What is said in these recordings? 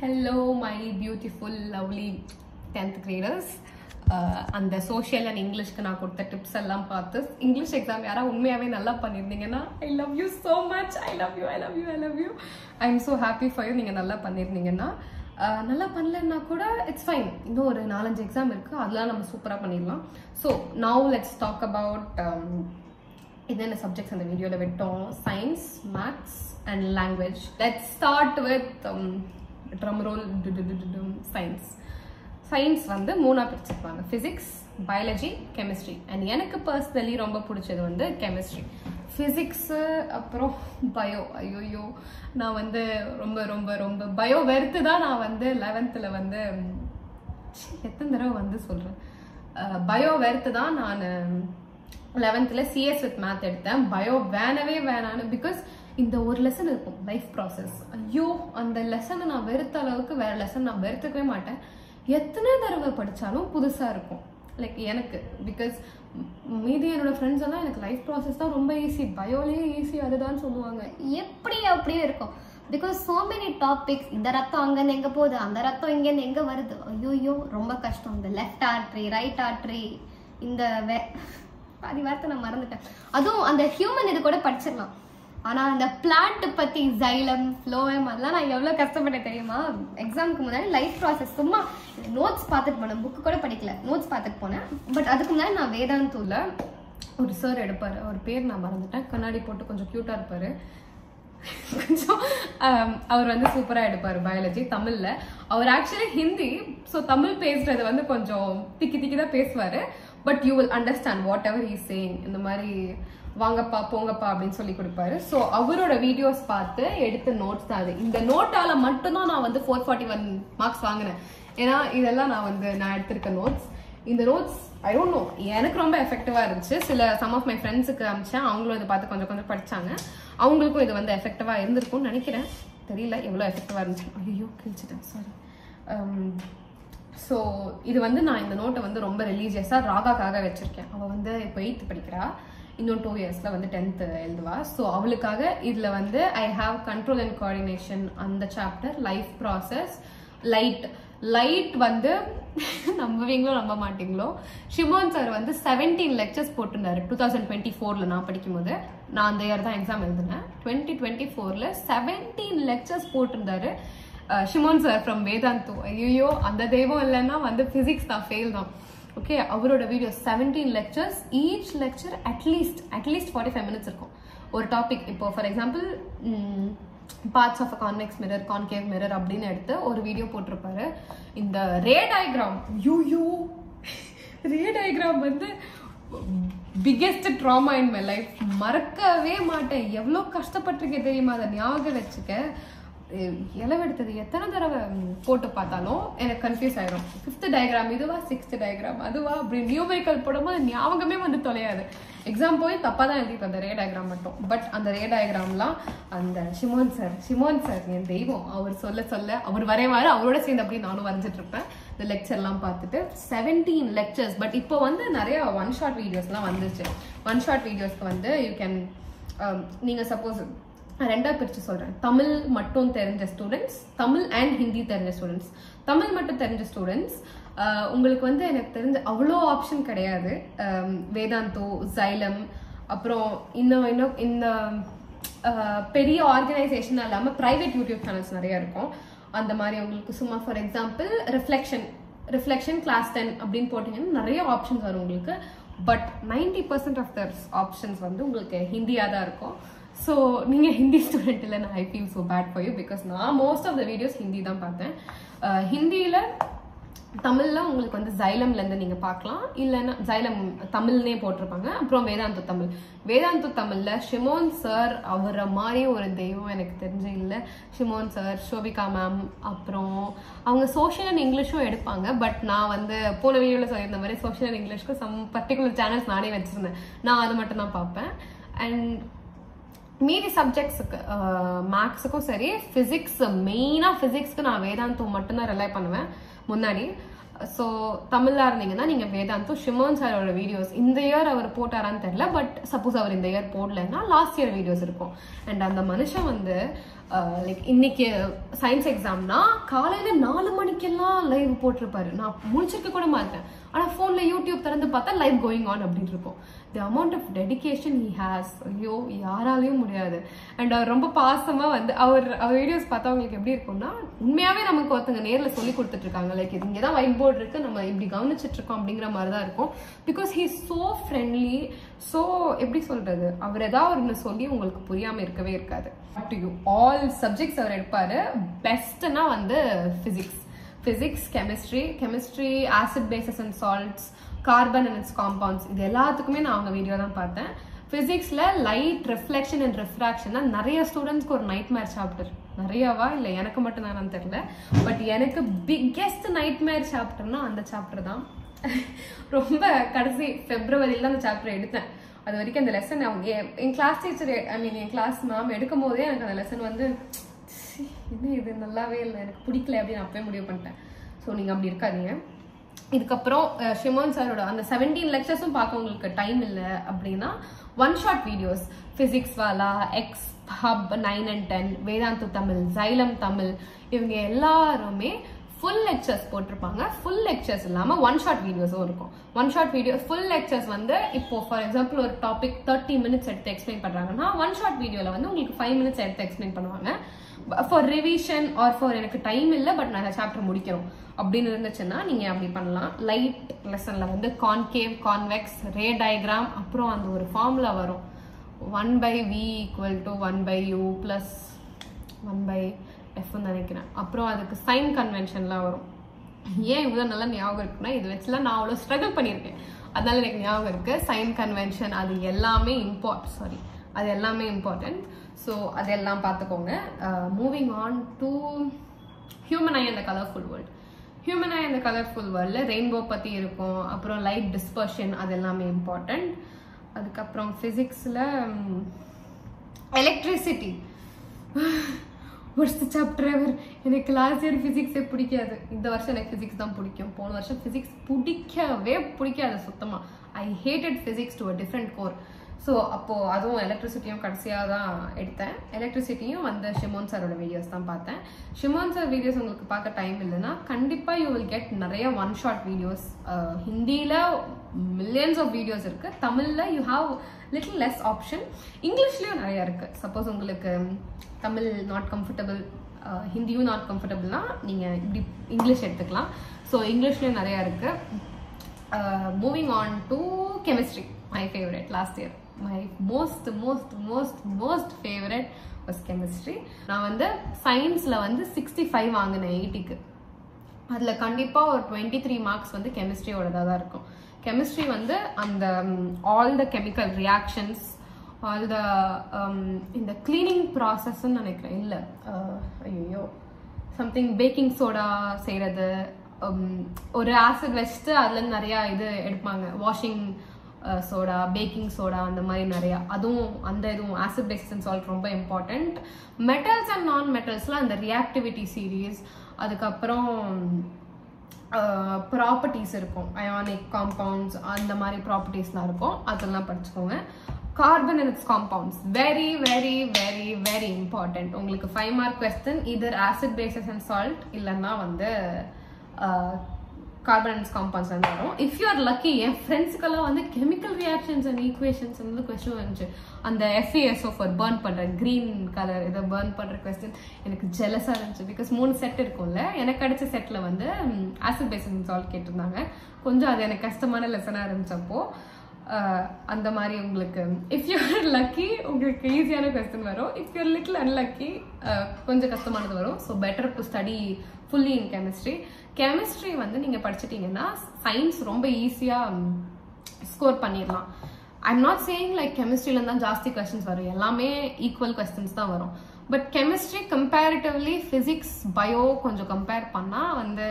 Hello, my beautiful, lovely 10th graders. And the social and English can I tips English exam I love you so much. I love you. I'm so happy for you. It's fine. Exam so now let's talk about subjects in the video science, maths and language. Let's start with drum roll science. Science வந்து மூணா பிரிச்சிருப்பாங்க. Physics, biology, chemistry. And எனக்கு personally ரொம்ப பிடிச்சது வந்து chemistry. Physics அப்புறம் bio. ஐயோ நான் வந்து ரொம்ப bio வெறுத்து தான் நான் வந்து 11thல வந்து எத்தனை தடவை வந்து சொல்றேன். bio வெறுத்து தான் நான் 11thல CS with math எடுத்தேன். bio வேணான்னு because இந்த ஒரு லெசன் இருக்கும் லைஃப் ப்ராசஸ். ஐயோ அந்த லெசனை நான் வெறுத்த அளவுக்கு வேற லெசன் நான் வெறுத்துக்கவே மாட்டேன். எத்தனை தடவை படிச்சாலும் புதுசா இருக்கும். லைக் எனக்கு பிகாஸ் மீதி என்னோட ஃப்ரெண்ட்ஸ் எல்லாம் எனக்கு லைஃப் ப்ராசஸ் தான் ரொம்ப ஈஸி, பயோலயே ஈஸி அதுதான் சொல்லுவாங்க. அப்படியே இருக்கும். பிகாஸ் சோ மெனி டாபிக்ஸ், இந்த ரத்தம் அங்கன்னு எங்க போகுது, அந்த ரத்தம் இங்கன்னு எங்க வருது, ஐயோ ரொம்ப கஷ்டம். இந்த லெஃப்ட் ஆர்ட்ரி, ரைட் ஆர்ட்ரி, இந்த பாதி வார்த்தை நான் மறந்துட்டேன். அதுவும் அந்த ஹியூமன் இது கூட படிச்சிடலாம். ஆனா அந்த பிளான்ட் பத்தி ஜைலம், ஃப்ளோயம் அதெல்லாம் நான் எவ்வளவு கஷ்டப்பட்டேன் தெரியுமா? எக்ஸாமுக்கு முன்னாடி லைஃப் ப்ராசஸ் சும்மா நோட்ஸ் பார்த்துட்டு போனேன், புக்கு கூட படிக்கல, நோட்ஸ் பார்த்துட்டு போனேன். பட் அதுக்கு முன்னாடி நான் வேதாந்தூர்ல ஒரு சார் எடுப்பாரு, அவர் பேர் நான் மறந்துட்டேன், கண்ணாடி போட்டு கொஞ்சம் கியூட்டா இருப்பாரு, கொஞ்சம் அவர் வந்து சூப்பரா எடுப்பாரு பயாலஜி தமிழ்ல. அவர் ஆக்சுவலி ஹிந்தி, ஸோ தமிழ் பேசுறது வந்து கொஞ்சம் திக்கி தான் பேசுவாரு. But you will understand what ever he saying. இந்த மாதிரி வாங்கப்பா போங்கப்பா அப்படின்னு சொல்லி கொடுப்பாரு. ஸோ அவரோட வீடியோஸ் பார்த்து எடுத்த நோட்ஸ் தான் அது. இந்த நோட்டால மட்டும்தான் நான் வந்து 441 மார்க்ஸ் வாங்கினேன். ஏன்னா இதெல்லாம் நான் எடுத்திருக்க நோட்ஸ். இந்த நோட்ஸ் ஐ டோன்ட் நோ, எனக்கு ரொம்ப எஃபெக்டிவா இருந்துச்சு. சம் ஆஃப் மை ஃப்ரெண்ட்ஸுக்கு அமிச்சேன், அவங்களும் இதை பார்த்து கொஞ்சம் படிச்சாங்க. அவங்களுக்கும் இது வந்து எஃபெக்டிவா இருந்திருக்கும்னு நினைக்கிறேன். தெரியல எவ்வளோ எஃபெக்டிவா இருந்துச்சு. ஐயோ கிழிச்சிட்டேன், சாரி. ஸோ இது வந்து நான் இந்த நோட்டை வந்து ரொம்ப ரிலீஜியஸா ராகாக்காக வச்சிருக்கேன். அவள் வந்து இப்போ 8th படிக்கிறா, இன்னும் 2 இயர்ஸ்ல வந்து 10th எழுதுவா. ஸோ அவளுக்காக இதுல வந்து I have control and coordination அந்த சாப்டர், லைஃப் ப்ராசஸ், லைட் வந்து நம்புவீங்களோ நம்ப மாட்டீங்களோ, ஷிமோன் சார் வந்து 17 லெக்சர்ஸ் போட்டிருந்தாரு 2024ல. நான் படிக்கும் போது, நான் அந்த இயர் தான் எக்ஸாம் எழுதினேன். 2024ல 17 லெக்சர்ஸ் போட்டிருந்தாரு ஷிமோன் சார் ஃப்ரம் வேதாந்தூ. ஐயோ அந்த தெய்வம் இல்லைன்னா வந்து பிசிக்ஸ் தான் ஃபெயில் தான். ஓகே, அவரோட video 17 lectures, each lecture at least 45 minutes இருக்கும் ஒரு டாபிக். இப்போ for example parts of a convex mirror, concave mirror அப்படின்னு எடுத்து ஒரு வீடியோ போட்டிருப்பாரு. இந்த ரே டயக்ராம், ரே டயக்ராம் வந்து biggest drama in my life. மறக்கவே மாட்டேன். எவ்வளோ கஷ்டப்பட்டிருக்கேன் தெரியுமா அதை ஞாபகம் வச்சுக்க. இளவெடுத்தது எத்தனை தடவை போட்டு பார்த்தாலும் எனக்கு கன்ஃபியூஸ் ஆயிடும். 5th டயக்ராம் இதுவா, 6th டயக்ராம் அதுவா, அப்படி நியூமெரிக்கல் போடும்போது ஞாபகமே வந்து தொலையாது. எக்ஸாம் போய் தப்பா தான் எழுதிட்டு அந்த ரே டயக்ராம் மட்டும். பட் அந்த ரே டயக்ராம்லாம் அந்த ஷிமோன் சார் என் தெய்வம். அவர் சொல்ல அவர் வரைவாரு, அவரோட சேர்ந்து அப்படி நானும் வரைஞ்சிட்டு இருப்பேன் இந்த லெக்சர்லாம் பார்த்துட்டு. 17 லெக்சர்ஸ். பட் இப்போ வந்து நிறைய ஒன் ஷார்ட் வீடியோஸ்லாம் வந்துருச்சு. ஒன் ஷார்ட் வீடியோஸ்க்கு வந்து யூ கேன், நீங்க சப்போஸ் ரெண்டா பிரிச்சு சொல்றேன். தமிழ் மட்டும் தெரிஞ்ச ஸ்டூடெண்ட்ஸ், தமிழ் அண்ட் ஹிந்தி தெரிஞ்ச ஸ்டூடெண்ட்ஸ். தமிழ் மட்டும் தெரிஞ்ச ஸ்டூடெண்ட்ஸ் உங்களுக்கு வந்து எனக்கு தெரிஞ்ச அவ்வளோ ஆப்ஷன் கிடையாது. வேதாந்தோ, ஜைலம், அப்புறம் இன்னும் இந்த பெரிய ஆர்கனைசேஷன் இல்லாமல் ப்ரைவேட் யூடியூப் சேனல்ஸ் நிறைய இருக்கும். அந்த மாதிரி உங்களுக்கு சும்மா ஃபார் எக்ஸாம்பிள் ரிஃப்ளெக்ஷன் கிளாஸ் 10 அப்படின்னு போட்டீங்கன்னா நிறைய ஆப்ஷன்ஸ் வரும் உங்களுக்கு. பட் 90% ஆஃப் த ஆப்ஷன்ஸ் வந்து உங்களுக்கு ஹிந்தியாக தான் இருக்கும். ஸோ நீங்கள் ஹிந்தி ஸ்டூடெண்ட் இல்லை, நான் I feel so bad for you. Because நான் most of the videos Hindi தான் பார்த்தேன். ஹிந்தியில் தமிழில் உங்களுக்கு வந்து ஜைலம்லேருந்து நீங்கள் பார்க்கலாம், இல்லைன்னா ஜைலம் தமிழ்னே போட்டிருப்பாங்க. அப்புறம் வேதாந்தூ தமிழில் ஷிமோன் சார், அவரை மாதிரி ஒரு தெய்வம் எனக்கு தெரிஞ்சு இல்லை. ஷிமோன் சார், ஷோபிகா மேம், அப்புறம் அவங்க சோஷியல் அண்ட் இங்கிலீஷும் எடுப்பாங்க. பட் நான் வந்து போன வீடியோவில் சொல்லியிருந்த மாதிரி சோஷியல் அண்ட் இங்கிலீஷ்க்கு சம் பர்டிகுலர் சேனல்ஸ் நானே வச்சுருந்தேன். நான் அது மட்டும் தான் பார்ப்பேன். அண்ட் மீதி சப்ஜெக்ட்ஸுக்கு மேக்ஸுக்கும் சரி, ஃபிசிக்ஸ் மெயினாக ஃபிசிக்ஸ்க்கு நான் வேதாந்தூ மட்டும்தான் ரிலை பண்ணுவேன் முன்னாடி. ஸோ தமிழா இருந்தீங்கன்னா நீங்க வேதாந்தோ ஷிமோன் சாரோட வீடியோஸ் இந்த இயர் அவர் போட்டாரான்னு தெரியல, பட் சப்போஸ் அவர் இந்த இயர் போடலன்னா லாஸ்ட் இயர் வீடியோஸ் இருக்கும். அண்ட் அந்த மனுஷன் வந்து லைக் இன்னைக்கு சயின்ஸ் எக்ஸாம்னா காலையில 4 மணிக்கெல்லாம் லைவ் போட்டிருப்பாரு. நான் முடிச்சிருக்க கூட மாட்டேன், ஆனா போன்ல யூடியூப் திறந்து பார்த்தா லைவ் கோயிங் ஆன் அப்படின்னு இருக்கும். The amount of dedication he has, ஐயோ யாராலையும் முடியாது. அண்ட் அவர் ரொம்ப பாசமா வந்து அவர் வீடியோஸ் பார்த்தா அவங்களுக்கு எப்படி இருக்கும்னா, உண்மையாவே நமக்கு ஒருத்தங்க நேர்ல சொல்லி கொடுத்துட்டு இருக்காங்க. லைக் இது இங்கதான் ஒயிட் போர்டு இருக்கு, நம்ம இப்படி கவனிச்சிட்டு இருக்கோம் அப்படிங்கிற மாதிரி தான் இருக்கும். Because he is so friendly. So எப்படி சொல்றது, அவர் ஏதாவது ஒன்று சொல்லி உங்களுக்கு புரியாம இருக்கவே இருக்காது. டு யூ ஆல் சப்ஜெக்ட்ஸ் அவர் எடுப்பாரு. பெஸ்ட்னா வந்து physics, chemistry, acid bases and salts, carbon and its compounds, இது எல்லாத்துக்குமே நான் அவங்க வீடியோ தான் பார்த்தேன். பிசிக்ஸ்ல லைட் ரிஃப்ளெக்ஷன் அண்ட் ரிஃப்ராக்ஷன் தான் நிறைய ஸ்டூடெண்ட்ஸ்க்கு ஒரு நைட்மேர் சாப்டர். நிறையவா இல்லை எனக்கு மட்டும் தானு தெரியல, பட் எனக்கு பிக்கெஸ்ட் நைட்மேர் சாப்டர்னா அந்த சாப்டர் தான். ரொம்ப கடைசி பிப்ரவரியில தான் அந்த சாப்டர் எடுத்தேன். அது வரைக்கும் அந்த லெசன் அவங்க என் கிளாஸ் டீச்சர், என் கிளாஸ் மேம் எடுக்கும் போதே எனக்கு அந்த லெசன் வந்து இது நல்லாவே இல்லை, எனக்கு பிடிக்கல அப்படின்னு அப்பவே முடிவு பண்ணிட்டேன். ஸோ நீங்க அப்படி இருக்காதீங்க. இதுக்கப்புறம் ஷிமோன் சாரோட அந்த 17 லெக்சர்ஸும் பார்க்க உங்களுக்கு டைம் இல்லை அப்படின்னா one shot videos, physics Wallah, X hub 9 and 10, Vedantu Tamil, Xylem Tamil, இவங்க எல்லாருமே ஃபுல் லெக்சர்ஸ் போட்டிருப்பாங்க. ஃபுல் லெக்சர்ஸ் இல்லாம ஒன் ஷாட் வீடியோஸும் இருக்கும். One shot video full lectures வந்து இப்போ ஃபார் எக்ஸாம்பிள் ஒரு டாபிக் 30 minutes எடுத்து எக்ஸ்பிளைன் பண்றாங்கன்னா ஒன் ஷாட் வீடியோல வந்து உங்களுக்கு 5 minutes எடுத்து எக்ஸ்பிளைன் பண்ணுவாங்க. ஃபார் ரிவிஷன் ஆர் ஃபார் எனக்கு டைம் இல்லை பட் நான் சாப்டர் முடிக்கிறோம் அப்படின்னு இருந்துச்சுன்னா நீங்க அப்படி பண்ணலாம். லைட் லெசன்ல வந்து கான்கேவ், கான்வெக்ஸ், ரே டயக்ராம், அப்புறம் அந்த ஒரு ஃபார்முலா வரும் 1/v = 1/u + 1/f நினைக்கிறேன். அப்புறம் அதுக்கு சைன் கன்வென்ஷன்லாம் வரும். ஏன் இவ்வளோ நல்லா ஞாபகம் இருக்குன்னா இது வச்சுலாம் நான் அவ்வளோ ஸ்ட்ரகிள் பண்ணியிருக்கேன், அதனால எனக்கு ஞாபகம் இருக்கு. சைன் கன்வென்ஷன் அது எல்லாமே இம்பார்ட்டன்ட். ஸோ அதெல்லாம் பார்த்துக்கோங்க. Moving on to human I and the colourful world. Human I and the colourful வேர்ல்டில் ரெயின்போ பற்றி இருக்கும், அப்புறம் லைட் டிஸ்பர்ஷன் அது எல்லாமே இம்பார்ட்டன்ட். அதுக்கப்புறம் ஃபிசிக்ஸில் எலக்ட்ரிசிட்டி ஃபர்ஸ்ட் சாப்டர் எவர். எனக்கு லாஸ்ட் இயர் ஃபிசிக்ஸே பிடிக்காது, இந்த வருஷம் எனக்கு ஃபிசிக்ஸ் தான் பிடிக்கும். போன வருஷம் ஃபிசிக்ஸ் பிடிக்காது சுத்தமாக. I hated physics to a different core. So அப்போது அதுவும் எலக்ட்ரிசிட்டியும் கடைசியாக தான் எடுத்தேன். எலக்ட்ரிசிட்டியும் வந்து ஷிமோன் சாரோட வீடியோஸ் தான் பார்த்தேன். ஷிமோன் சார் வீடியோஸ் உங்களுக்கு பார்க்க டைம் இல்லைன்னா கண்டிப்பாக யூ வில் கெட் நிறைய ஒன் ஷாட் வீடியோஸ். ஹிந்தியில் மில்லியன்ஸ் ஆஃப் வீடியோஸ் இருக்குது, தமிழில் you have little less option. இங்கிலீஷ்லேயும் நிறையா இருக்குது. சப்போஸ் உங்களுக்கு தமிழ் நாட் கம்ஃபர்டபுள், ஹிந்தியும் நாட் கம்ஃபர்டபுள்னா நீங்கள் இப்படி இங்கிலீஷ் எடுத்துக்கலாம். ஸோ இங்கிலீஷ்லேயும் நிறையா இருக்குது. Moving on to chemistry, my favorite last year. My most favorite was chemistry. நான் வந்து சயின்ஸ்ல வந்து 65 வாங்கினேன் 80க்கு. அதுல கண்டிப்பா ஒரு 23 மார்க்ஸ் வந்து கெமிஸ்ட்ரியோடதா தான் இருக்கும். கெமிஸ்ட்ரி வந்து அந்த all the chemical reactions, all the இந்த கிளீனிங் ப்ராசஸ்ன்னு நினைக்கிறேன், இல்லை ஐயோ சம்திங் பேக்கிங் சோடா செய்யறது, ஒரு ஆசிட் வச்சுட்டு அதுல நிறைய இது எடுப்பாங்க, வாஷிங் சோடா, பேக்கிங் சோடா, அந்த மாதிரி நிறையா. அதுவும் அந்த இதுவும் ஆசிட் பேஸ் அண்ட் சால்ட் ரொம்ப இம்பார்ட்டண்ட். மெட்டல்ஸ் அண்ட் நான் மெட்டல்ஸ்ல அந்த ரியாக்டிவிட்டி சீரீஸ், அதுக்கப்புறம் ப்ராப்பர்ட்டிஸ் இருக்கும், அயானிக் காம்பவுண்ட்ஸ், அந்த மாதிரி ப்ராப்பர்ட்டிஸ்லாம் இருக்கும், அதெல்லாம் படிச்சுக்கோங்க. Carbon and its compounds very very very very important. உங்களுக்கு 5 மார்க் கொஸ்டின், இதர் ஆசிட் பேசஸ் அண்ட் சால்ட் இல்லைன்னா வந்து கார்பன் அண்ட் காம்பவுண்ட்ஸ் வந்து வரும். இஃப் யூ ஆர் லக்கி, என் ஃப்ரெண்ட்ஸுக்கெல்லாம் வந்து கெமிக்கல் ரியாக்ஷன்ஸ் அண்ட் ஈக்குவேஷன்ஸ் வந்து கொஸ்டின் வந்துச்சு. அந்த FeSO ஃபார் பர்ன் பண்ற கிரீன் கலர் இதை பர்ன் பண்ற கொஸ்டின் எனக்கு ஜெலஸா இருந்துச்சு. பிகாஸ் 3 செட் இருக்கும்ல, எனக்கு கிடைச்ச செட்ல வந்து ஆசிட் பேஸ் அண்ட் சால்ட் கேட்டிருந்தாங்க. கொஞ்சம் அது எனக்கு கஷ்டமான லெசனா இருந்துச்சப்போ. அந்த மாதிரி உங்களுக்கு இஃப் யூ ஆர் லக்கி உங்களுக்கு ஈஸியான கொஸ்டின் வரும். If you R little unlucky கொஞ்சம் கஷ்டமானது வரும். So better to study fully in chemistry. Chemistry வந்து நீங்க படிச்சிட்டீங்கன்னா சயின்ஸ் ரொம்ப ஈஸியா ஸ்கோர் பண்ணிடலாம். ஐம் நாட் சேயிங் லைக் கெமிஸ்ட்ரியில தான் ஜாஸ்தி கொஸ்டின்ஸ் வரும், எல்லாமே ஈக்குவல் கொஸ்டின்ஸ் தான் வரும். But chemistry comparatively physics bio கொஞ்சம் கம்பேர் பண்ணா வந்து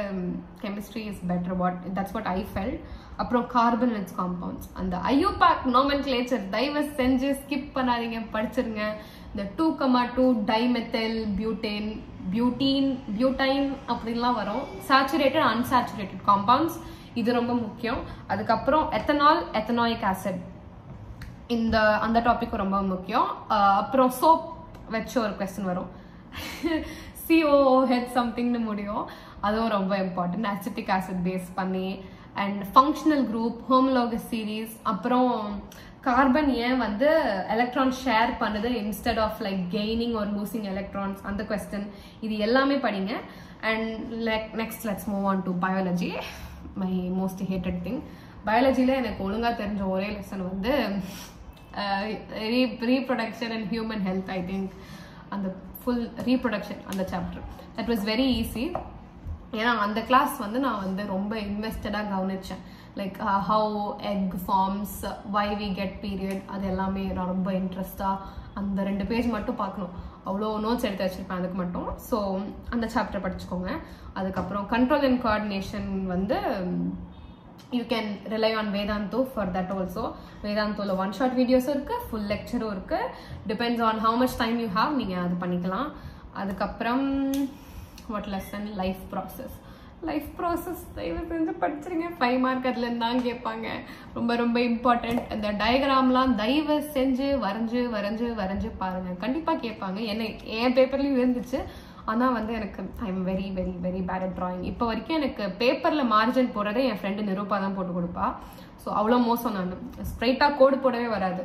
chemistry is better. That's what I felt. அப்புறம் கார்பன் அண்ட் காம்பவுண்ட்ஸ், அந்த IUPAC நாமென்க்ளேச்சர் தயவு செஞ்சு ஸ்கிப் பண்ணாதீங்க, படிச்சிருங்க. இந்த 2,2 டைமெத்தில் பியூட்டைன் அப்படின்லாம் வரும். சேச்சுரேட்டட் அன்சேச்சுரேட்டட் காம்பவுண்ட்ஸ், இது ரொம்ப முக்கியம். அதுக்கப்புறம் எத்தனாயிக் ஆசிட், அந்த டாபிக் ரொம்ப முக்கியம். அப்புறம் சோப் வச்சு ஒரு கொஸ்டின் வரும், COOH சம்திங்னு முடியும், அதுவும் ரொம்ப இம்பார்ட்டன்ட், அசிட்டிக் ஆசிட் பேஸ் பண்ணி. And functional group, homologous series, அப்புறம் கார்பன் ஏன் வந்து எலக்ட்ரான் ஷேர் பண்ணுது instead of like gaining or losing electrons, அந்த கொஸ்டின், இது எல்லாமே படிங்க. And next let's move on to biology, my most hated thing. பயாலஜியில் எனக்கு ஒழுங்காக தெரிஞ்ச ஒரே லெசன் வந்து reproduction and human health. I think அந்த ஃபுல் ரீப்ரொடக்ஷன் அந்த chapter that was very easy. ஏன்னா அந்த கிளாஸ் வந்து நான் வந்து ரொம்ப இன்வெஸ்டடாக கவனிச்சேன். Like how egg forms, why we get period, அது எல்லாமே நான் ரொம்ப இன்ட்ரெஸ்டாக அந்த 2 பேஜ் மட்டும் பார்க்கணும், அவ்வளோ நோட்ஸ் எடுத்து வச்சுருப்பேன் அதுக்கு மட்டும். ஸோ அந்த சாப்டர் படிச்சுக்கோங்க. அதுக்கப்புறம் கண்ட்ரோல் அண்ட் கோஆர்டினேஷன் வந்து you can rely on Vedantu for that also. Vedanthula one shot videos irukku, full lecture irukku, depends on how much time you have, neenga adu panikalam. Adukapram what lesson, life process daiva senju padichirunga, 5 mark adla irundha kepanga, ரொம்ப important. அந்த டயகிராம்லாம் தயவு செஞ்சு வரைஞ்சு பாருங்க, கண்டிப்பா கேட்பாங்க. என் பேப்பர்லயும் இருந்துச்சு, ஆனால் வந்து எனக்கு I am very very very bad at drawing. இப்போ வரைக்கும் எனக்கு பேப்பரில் மார்ஜின் போடுறதே என் ஃப்ரெண்டு நிரூபா தான் போட்டு கொடுப்பா. ஸோ அவ்வளோ மோசம். நான் ஸ்ட்ரைட்டாக கோடு போடவே வராது.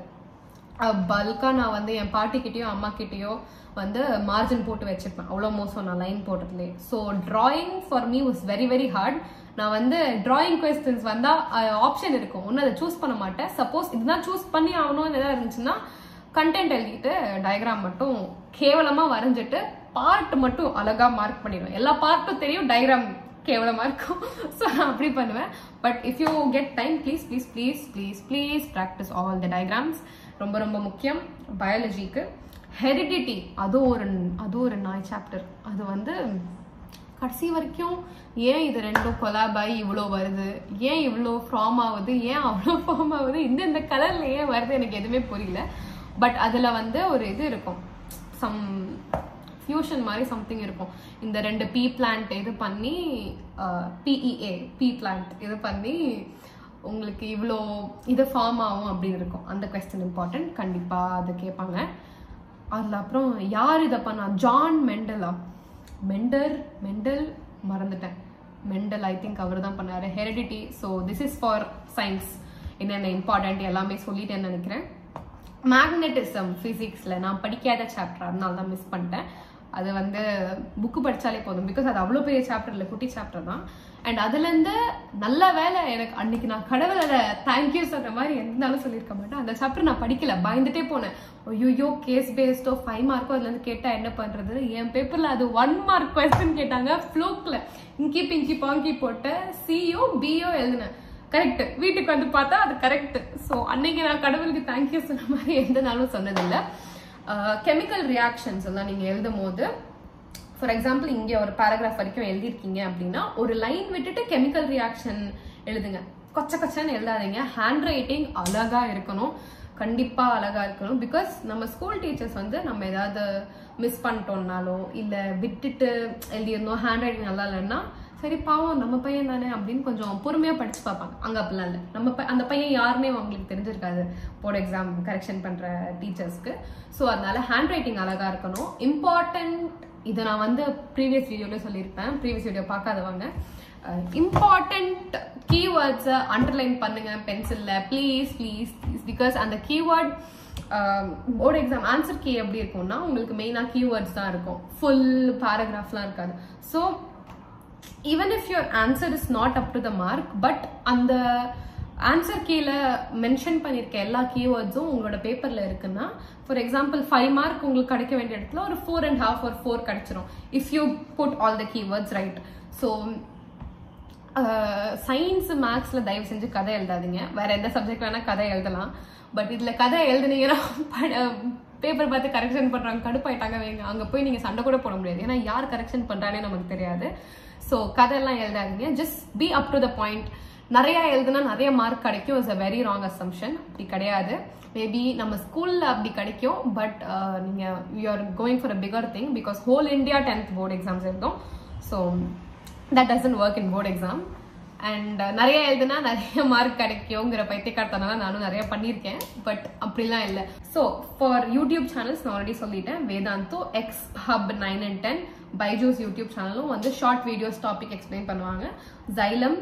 பல்காக நான் வந்து என் பாட்டிக்கிட்டேயோ அம்மாக்கிட்டேயோ வந்து மார்ஜின் போட்டு வச்சுருப்பேன், அவ்வளோ மோசம் நான் லைன் போடுறதுலே. So drawing for me was very very hard. நான் வந்து டிராயிங் கொஸ்டின்ஸ் வந்தால் ஆப்ஷன் இருக்கும், ஒன்றும் அதை சூஸ் பண்ண மாட்டேன். சப்போஸ் இதுதான் சூஸ் பண்ணி ஆகணும்னு எதாவது இருந்துச்சுன்னா கண்டென்ட் எழுதிட்டு டயக்ராம் மட்டும் கேவலமாக வரைஞ்சிட்டு பார்ட் மட்டும் அழகா மார்க் பண்ணிடுவேன். எல்லா பார்ட்டும் தெரியும், டயக்ராம் கேவலமா இருக்கும். ஸோ நான் அப்படி பண்ணுவேன். But if you get time, please please please please please practice all the diagrams. ரொம்ப முக்கியம் பயாலஜிக்கு. ஹெரிடிட்டி, அது ஒரு நாய் சாப்டர். அது வந்து கடைசி வரைக்கும் ஏன் இது ரெண்டும் கொலாப் ஆகி இவ்வளோ வருது, ஏன் இவ்வளோ ஃபார்ம் ஆகுது, ஏன் அவ்வளோ ஃபார்ம் ஆகுது, இந்த கலர்ல ஏன் வருது, எனக்கு எதுவுமே புரியல. பட் அதில் வந்து ஒரு இது இருக்கும், சம் ஃபியூஷன் மாதிரி சம்திங் இருக்கும். இந்த 2 பீ பிளான்ட் இது பண்ணி PEA பீ பிளான்ட் இது பண்ணி உங்களுக்கு இவ்வளோ இது ஃபார்ம் ஆகும் அப்படின்னு இருக்கும். அந்த கொஸ்டின் இம்பார்ட்டன்ட், கண்டிப்பாக அது கேட்பாங்க. அதில் அப்புறம் யார் இதை பண்ணா, ஜான் மெண்டல் மறந்துட்டேன், மெண்டல் ஐ திங்க் அவர் தான் பண்ணாரு heredity. So this is for science, என்னென்ன இம்பார்ட்டன்ட் எல்லாமே சொல்லிட்டேன்னு நினைக்கிறேன். மேக்னெட்டிசம் ஃபிசிக்ஸில் நான் படிக்காத சாப்டர், அதனால தான் மிஸ் பண்ணிட்டேன். அது வந்து புக்கு படித்தாலே போதும், பிகாஸ் அது அவ்வளோ பெரிய சாப்டர் இல்லை, குட்டி சாப்டர் தான். அண்ட் அதுலேருந்து நல்ல வேலை எனக்கு அன்னைக்கு நான் கடவுளை தேங்க்யூ சொல்கிற மாதிரி எந்தாலும் சொல்லியிருக்க மாட்டேன். அந்த சாப்டர் நான் படிக்கல, பயந்துட்டே போனேன். ஐயோ கேஸ் பேஸ்டோ 5 மார்க்கோ அதுலேருந்து கேட்டால் என்ன பண்ணுறது. என் பேப்பரில் அது 1 மார்க் கொஸ்டின் கேட்டாங்க, ஃப்ளூக்கில் இங்கி பிங்கி பாங்கி போட்டு CO BO எழுதினேன். கரெக்ட், வீட்டுக்கு வந்து பார்த்தா அது கரெக்ட். ஸோ அன்னைக்கு நான் கடவுளுக்கு தேங்க்யூ சொன்ன மாதிரி எந்த நாளும் சொன்னதில்லை. கெமிக்கல் ரியாக்ஷன்ஸ் எல்லாம் நீங்கள் எழுதும் போது, ஃபார் எக்ஸாம்பிள் இங்கே ஒரு பேராகிராஃப் வரைக்கும் எழுதியிருக்கீங்க அப்படின்னா ஒரு லைன் விட்டுட்டு கெமிக்கல் ரியாக்ஷன் எழுதுங்க. கொச்சன்னு எழுதாதீங்க. ஹேண்ட் ரைட்டிங் அழகா இருக்கணும், கண்டிப்பாக அழகா இருக்கணும். பிகாஸ் நம்ம ஸ்கூல் டீச்சர்ஸ் வந்து நம்ம ஏதாவது மிஸ் பண்ணிட்டோம்னாலோ இல்லை விட்டுட்டு எழுதியிருந்தோம், ஹேண்ட் ரைட்டிங் நல்லா இல்லைன்னா சரி பாவம் நம்ம பையன் தானே அப்படின்னு கொஞ்சம் பொறுமையாக படிச்சு பார்ப்பாங்க. அங்கே அப்படிலாம் இல்லை, அந்த பையன் யாருமே அவங்களுக்கு தெரிஞ்சிருக்காது போர்டு எக்ஸாம் கரெக்ஷன் பண்ணுற டீச்சர்ஸ்க்கு. ஸோ அதனால ஹேண்ட் ரைட்டிங் அழகாக இருக்கணும். இம்பார்ட்டன்ட், இதை நான் வந்து ப்ரீவியஸ் வீடியோவில் சொல்லியிருப்பேன், ப்ரீவியஸ் வீடியோ பார்க்காதவங்க. இம்பார்ட்டன்ட் கீவேர்ட்ஸை அண்டர்லைன் பண்ணுங்க பென்சிலில், ப்ளீஸ் ப்ளீஸ் ப்ளீஸ். பிகாஸ் அந்த keyword board exam answer key எப்படி இருக்கும்னா உங்களுக்கு மெயினாக கீவேர்ட்ஸ் தான் இருக்கும், ஃபுல் பேராகிராஃப்லாம் இருக்காது. So even if your answer is not up to the mark, but அந்த ஆன்சர் கீழ மென்ஷன் பண்ணியிருக்க எல்லா கீவேர்ட்ஸும் உங்களோட பேப்பர்ல இருக்குன்னா, ஃபார் எக்ஸாம்பிள் 5 மார்க் உங்களுக்கு கிடைக்க வேண்டிய இடத்துல ஒரு 4.5 or 4 கிடைச்சிரும் if you put all the keywords right. So science மேக்ஸ்ல தயவு செஞ்சு கதை எழுதாதீங்க. வேற எந்த சப்ஜெக்ட் வேணா கதை எழுதலாம், பட் இதுல கதை எழுதுனீங்கன்னா பேப்பர் பார்த்து கரெக்ஷன் பண்றாங்க, கடுப்பாயிட்டாங்க வைங்க, அங்க போய் நீங்க சண்டை கூட போட முடியாது. ஏன்னா யார் கரெக்ஷன் பண்றானே நமக்கு தெரியாது. ஸோ கதையெல்லாம் எழுதாதீங்க, just be up to the point. நிறைய எழுதுனா நிறைய மார்க் கிடைக்கும் is a very wrong assumption. அப்படி கிடையாது. மேபி நம்ம ஸ்கூல்ல அப்படி கிடைக்கும், பட் நீங்க you are going for a bigger thing because whole India 10th board exams எழுதும். So that doesn't work in board exam. And நிறைய எழுதுனா நிறைய மார்க் கிடைக்குங்கிற பைத்தியக்காரத்தனால நானும் நிறைய பண்ணியிருக்கேன், பட் அப்படிலாம் இல்லை. ஸோ ஃபார் யூடியூப் சேனல்ஸ் நான் ஆல்ரெடி சொல்லிட்டேன், Vedantu, X hub 9 and 10, Byju's YouTube சேனலும் வந்து ஷார்ட் வீடியோஸ் டாபிக் எக்ஸ்பிளைன் பண்ணுவாங்க. Xylem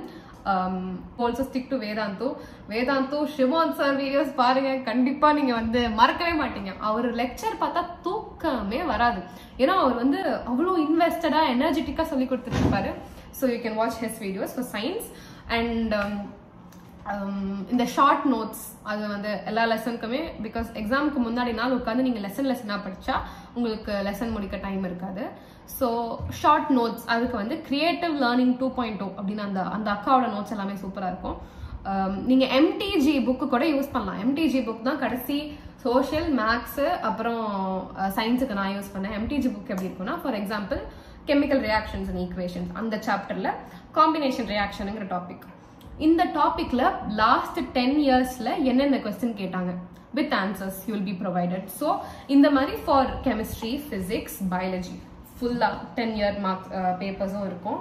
also stick to Vedantu Shivan sir videos பாருங்க, கண்டிப்பா நீங்க வந்து மறக்கவே மாட்டீங்க. அவர் லெக்சர் பார்த்தா தூக்கமே வராது, ஏன்னா அவர் வந்து அவ்வளோ இன்வெஸ்டடா எனர்ஜெட்டிக்கா சொல்லி கொடுத்துட்டு இருப்பாரு. So you can watch his videos for science. And இந்த ஷார்ட் நோட்ஸ் அது வந்து எல்லா லெசனுக்குமே, பிகாஸ் எக்ஸாமுக்கு முன்னாடி நாள் உட்காந்து நீங்க லெசனா படிச்சா உங்களுக்கு லெசன் முடிக்க டைம் இருக்காது. ஸோ ஷார்ட் நோட்ஸ் அதுக்கு வந்து கிரியேட்டிவ் லேர்னிங் 2.0 அப்படின்னு அந்த அக்காவோட நோட்ஸ் எல்லாமே சூப்பராக இருக்கும். நீங்க எம்டிஜி புக்கு கூட யூஸ் பண்ணலாம். எம்டிஜி புக் தான் கடைசி சோஷியல், மேக்ஸ், அப்புறம் சயின்ஸுக்கு நான் யூஸ் பண்ணேன். எம்டிஜி புக் எப்படி இருக்குன்னா, for example chemical reactions and equations, அந்த சாப்டர்ல காம்பினேஷன் ரியாக்ஷனுங்கிற டாபிக். இந்த டாபிக்ல லாஸ்ட் 10 yearsல என்னென்ன கொஸ்டின் கேட்டாங்க with answers you will be provided. So இந்த மாதிரி ஃபார் கெமிஸ்ட்ரி, பிசிக்ஸ், பயாலஜி ஃபுல்லா 10 year மார்க்ஸ் பேப்பர்ஸும் இருக்கும்.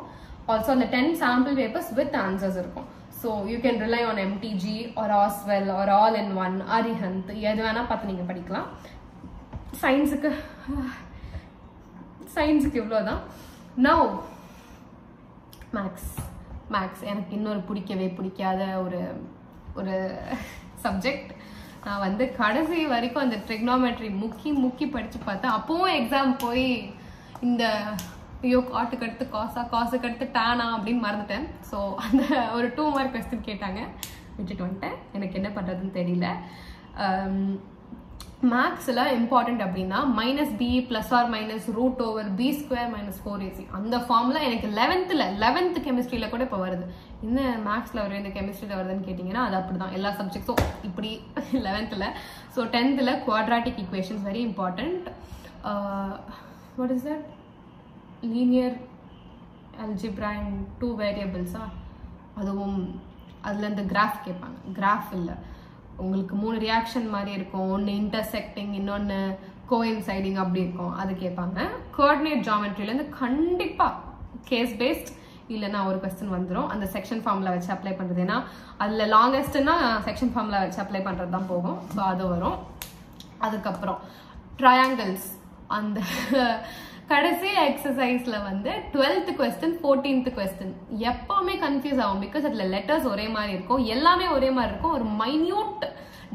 ஆல்சோ அந்த 10 சாம்பிள் பேப்பர்ஸ் வித் ஆன்சர்ஸ் இருக்கும். So you can rely on MTG or as well or all in one, Arihant, எது வேணா பார்த்து நீங்க படிக்கலாம். சயின்ஸுக்கு இவ்வளோதான். நவ் மேக்ஸ் எனக்கு இன்னொரு பிடிக்காத ஒரு சப்ஜெக்ட். நான் வந்து கடைசி வரைக்கும் அந்த ட்ரிக்னாமெட்ரி முக்கி படிச்சு பார்த்தேன். அப்பவும் எக்ஸாம் போய் இந்த ஐயோ காட்டுக்கு அடுத்து காசுக்கு அடுத்து டேனா அப்படின்னு மறந்துட்டேன். ஸோ அந்த ஒரு 2 mark கொஸ்டின் கேட்டாங்க, விட்டுட்டு வந்துட்டேன். எனக்கு என்ன பண்றதுன்னு தெரியல. மேக்ஸ்ல இம்பார்ட்டன்ட் அப்படின்னா -b ± √b² - 4ac அந்த ஃபார்ம்ல எனக்கு 11th கெமிஸ்ட்ரியில கூட இப்போ வருது. என்ன மேக்ஸ்ல வருது, இந்த கெமிஸ்ட்ரியில வருதுன்னு கேட்டீங்கன்னா அது அப்படிதான் எல்லா சப்ஜெக்ட்ஸும் இப்படி 11th. So 10th quadratic equations very important. What is that, linear algebra in 2 variables-ஆ, அதுவும் அதுல இந்த கிராஃப் கேட்பாங்க. கிராஃப் இல்லை, உங்களுக்கு 3 ரியாக்ஷன் மாதிரி இருக்கும், ஒன்று இன்டர்செக்டிங், இன்னொன்று கோஇன்சைடிங் அப்படி இருக்கும், அது கேட்பாங்க. கோஆர்டினேட் ஜாமெட்ரிலேருந்து கண்டிப்பாக கேஸ் பேஸ்ட் இல்லைன்னா ஒரு கொஸ்டின் வந்துடும். அந்த செக்ஷன் ஃபார்முலா வச்சு அப்ளை பண்ணுறது, ஏன்னா அதில் லாங்கஸ்ட்னா செக்ஷன் ஃபார்முலா வச்சு அப்ளை பண்ணுறது தான் போகும். ஸோ அது வரும். அதுக்கப்புறம் ட்ரையாங்கிள்ஸ், அந்த கடைசி எக்ஸசைஸ்ல வந்து 12th கொஸ்டின் 14th கொஸ்டின் எப்பவுமே கன்ஃபியூஸ் ஆகும். பிகாஸ் அதுல லெட்டர்ஸ் ஒரே மாதிரி இருக்கும், எல்லாமே ஒரே மாதிரி இருக்கும், ஒரு மைன்யூட்